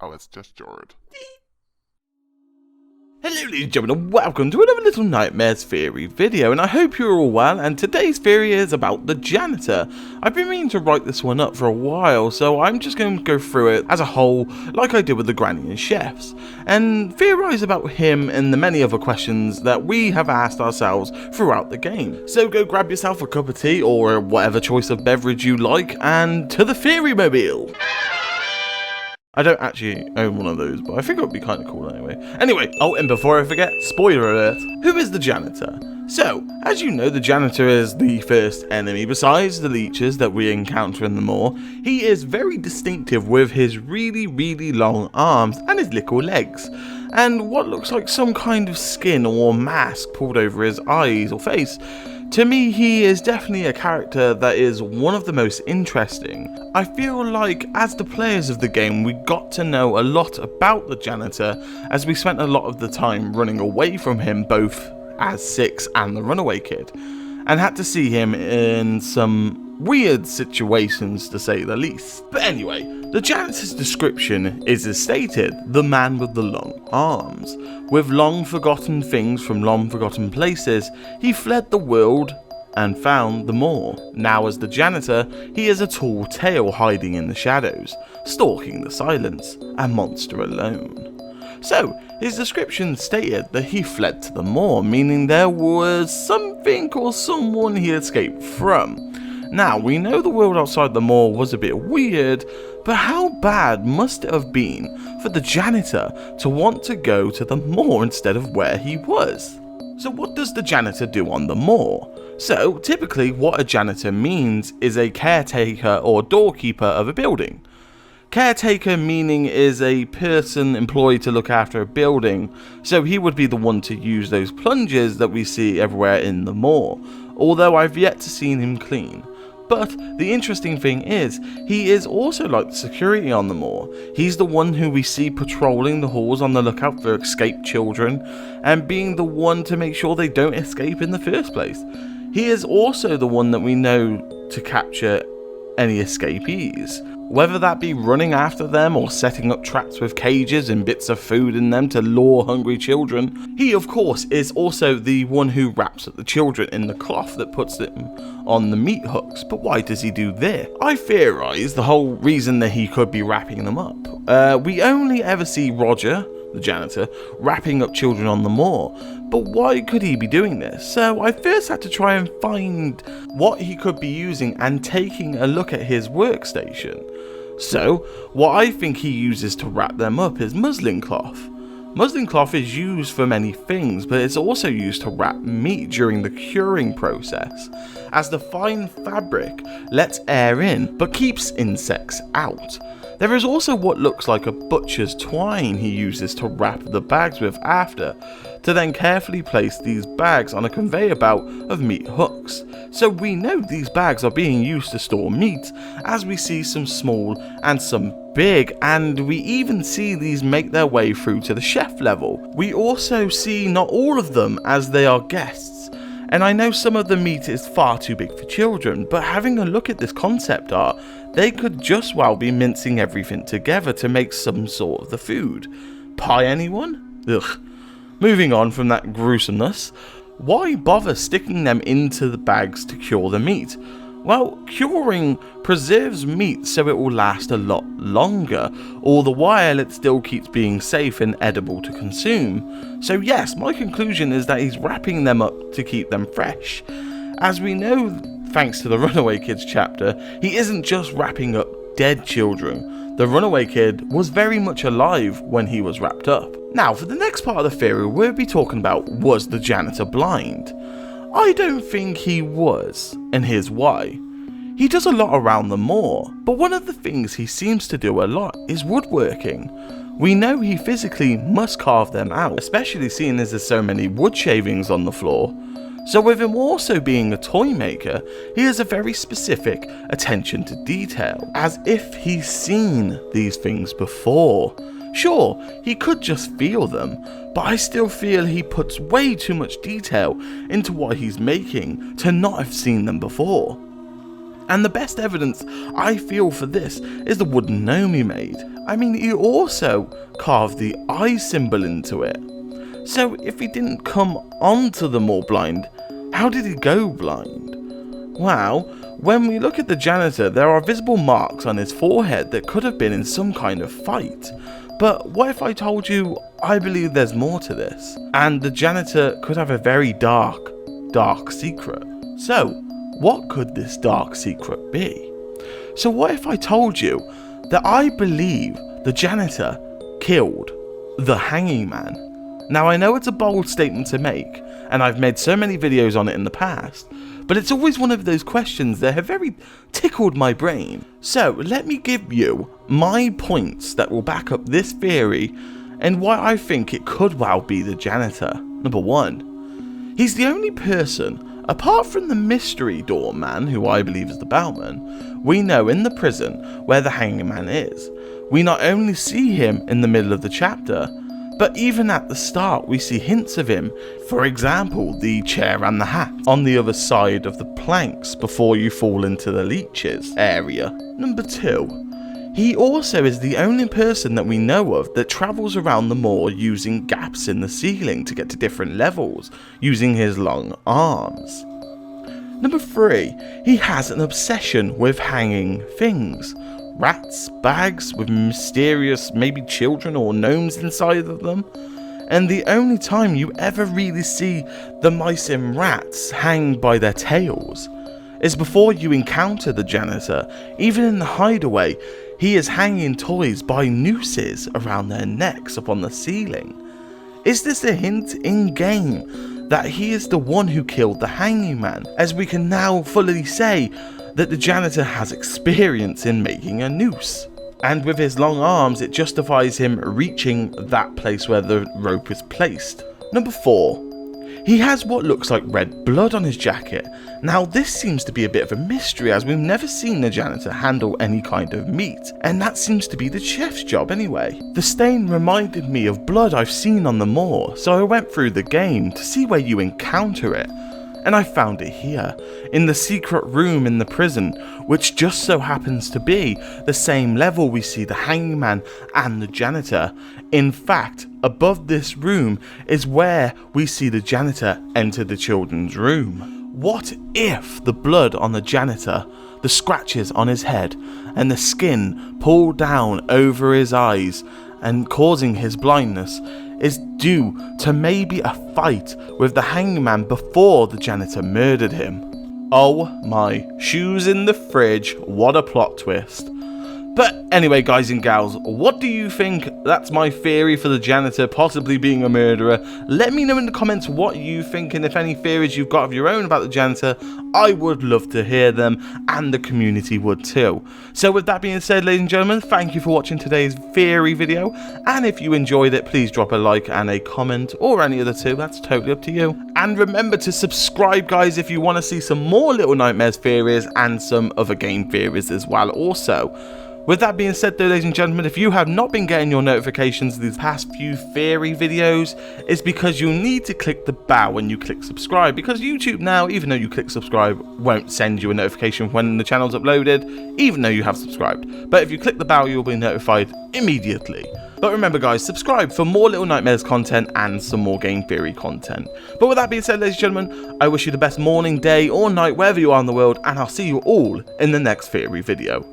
Oh, it's just Jord. Hello ladies and gentlemen, and welcome to another Little Nightmares theory video, and I hope you're all well, and today's theory is about the janitor. I've been meaning to write this one up for a while, so I'm just going to go through it as a whole, like I did with the granny and chefs, and theorise about him and the many other questions that we have asked ourselves throughout the game. So go grab yourself a cup of tea, or whatever choice of beverage you like, and to the theory mobile! I don't actually own one of those, but I think it would be kind of cool anyway. Oh, and before I forget, spoiler alert, who is the janitor? So, as you know, the janitor is the first enemy besides the leeches that we encounter in the Moor. He is very distinctive with his really long arms and his little legs, and what looks like some kind of skin or mask pulled over his eyes or face. To me, he is definitely a character that is one of the most interesting. I feel like as the players of the game, we got to know a lot about the janitor as we spent a lot of the time running away from him, both as Six and the runaway kid, and had to see him in some weird situations to say the least. But anyway, the janitor's description is as stated: the man with the long arms. With long forgotten things from long forgotten places, he fled the world and found the Moor. Now as the janitor, he is a tall tale hiding in the shadows, stalking the silence, a monster alone. So, his description stated that he fled to the Moor, meaning there was something or someone he escaped from. Now, we know the world outside the Moor was a bit weird, but how bad must it have been for the janitor to want to go to the Moor instead of where he was? So what does the janitor do on the Moor? So, typically what a janitor means is a caretaker or doorkeeper of a building. Caretaker meaning is a person employed to look after a building, so he would be the one to use those plungers that we see everywhere in the Moor, although I've yet to see him clean. But the interesting thing is, he is also like the security on the Moor. He's the one who we see patrolling the halls on the lookout for escaped children, and being the one to make sure they don't escape in the first place. He is also the one that we know to capture any escapees, whether that be running after them or setting up traps with cages and bits of food in them to lure hungry children. He of course is also the one who wraps up the children in the cloth that puts them on the meat hooks. But why does he do this? I theorise the whole reason that he could be wrapping them up. We only ever see Roger, the janitor, wrapping up children on the Moor, but why could he be doing this? So I first had to try and find what he could be using and taking a look at his workstation. So what I think he uses to wrap them up is muslin cloth. Muslin cloth is used for many things, but it's also used to wrap meat during the curing process, as the fine fabric lets air in but keeps insects out. There is also what looks like a butcher's twine he uses to wrap the bags with after, to then carefully place these bags on a conveyor belt of meat hooks. So we know these bags are being used to store meat, as we see some small and some big, and we even see these make their way through to the chef level. We also see not all of them, as they are guests. And I know some of the meat is far too big for children, but having a look at this concept art, they could just well be mincing everything together to make some sort of the food. Pie anyone? Ugh. Moving on from that gruesomeness, why bother sticking them into the bags to cure the meat? Well, curing preserves meat so it will last a lot longer, all the while it still keeps being safe and edible to consume. So yes, my conclusion is that he's wrapping them up to keep them fresh. As we know, thanks to the Runaway Kids chapter, he isn't just wrapping up dead children. The Runaway Kid was very much alive when he was wrapped up. Now, for the next part of the theory, we'll be talking about, was the janitor blind? I don't think he was, and here's why. He does a lot around the Moor, but one of the things he seems to do a lot is woodworking. We know he physically must carve them out, especially seeing as there's so many wood shavings on the floor. So with him also being a toy maker, he has a very specific attention to detail, as if he's seen these things before. Sure, he could just feel them, but I still feel he puts way too much detail into what he's making to not have seen them before. And the best evidence I feel for this is the wooden gnome he made. I mean, he also carved the eye symbol into it. So if he didn't come onto the Moor blind, how did he go blind? Well, when we look at the janitor, there are visible marks on his forehead that could have been in some kind of fight. But what if I told you I believe there's more to this? And the janitor could have a very dark secret. So, what could this dark secret be? So what if I told you that I believe the janitor killed the hanging man? Now I know it's a bold statement to make, and I've made so many videos on it in the past, but it's always one of those questions that have very tickled my brain. So let me give you my points that will back up this theory and why I think it could well be the janitor. Number 1, he's the only person, apart from the mystery door man, who I believe is the bellman, we know in the prison where the hanging man is. We not only see him in the middle of the chapter, but even at the start we see hints of him. For example, the chair and the hat on the other side of the planks before you fall into the leeches area. Number 2, he also is the only person that we know of that travels around the moor using gaps in the ceiling to get to different levels, using his long arms. Number 3, he has an obsession with hanging things. Rats, bags with mysterious, maybe children or gnomes inside of them. And the only time you ever really see the mice and rats hang by their tails is before you encounter the janitor. Even in the hideaway, he is hanging toys by nooses around their necks up on the ceiling. Is this a hint in-game that he is the one who killed the hanging man, as we can now fully say that the janitor has experience in making a noose? And with his long arms, it justifies him reaching that place where the rope is placed. Number 4, he has what looks like red blood on his jacket. Now this seems to be a bit of a mystery, as we've never seen the janitor handle any kind of meat, and that seems to be the chef's job anyway. The stain reminded me of blood I've seen on the moor, so I went through the game to see where you encounter it. And I found it here, in the secret room in the prison, which just so happens to be the same level we see the hanging man and the janitor. In fact, above this room is where we see the janitor enter the children's room. What if the blood on the janitor, the scratches on his head, and the skin pulled down over his eyes and causing his blindness is due to maybe a fight with the hangman before the janitor murdered him? Oh my, shoes in the fridge, what a plot twist. But anyway, guys and gals, what do you think? That's my theory for the janitor possibly being a murderer. Let me know in the comments what you think, and if any theories you've got of your own about the janitor, I would love to hear them, and the community would too. So with that being said, ladies and gentlemen, thank you for watching today's theory video, and if you enjoyed it, please drop a like and a comment, or any of the two, that's totally up to you. And remember to subscribe, guys, if you want to see some more Little Nightmares theories and some other game theories as well also. With that being said though, ladies and gentlemen, if you have not been getting your notifications these past few theory videos, it's because you need to click the bell when you click subscribe, because YouTube now, even though you click subscribe, won't send you a notification when the channel's uploaded, even though you have subscribed. But if you click the bell, you'll be notified immediately. But remember guys, subscribe for more Little Nightmares content and some more game theory content. But with that being said, ladies and gentlemen, I wish you the best morning, day or night, wherever you are in the world, and I'll see you all in the next theory video.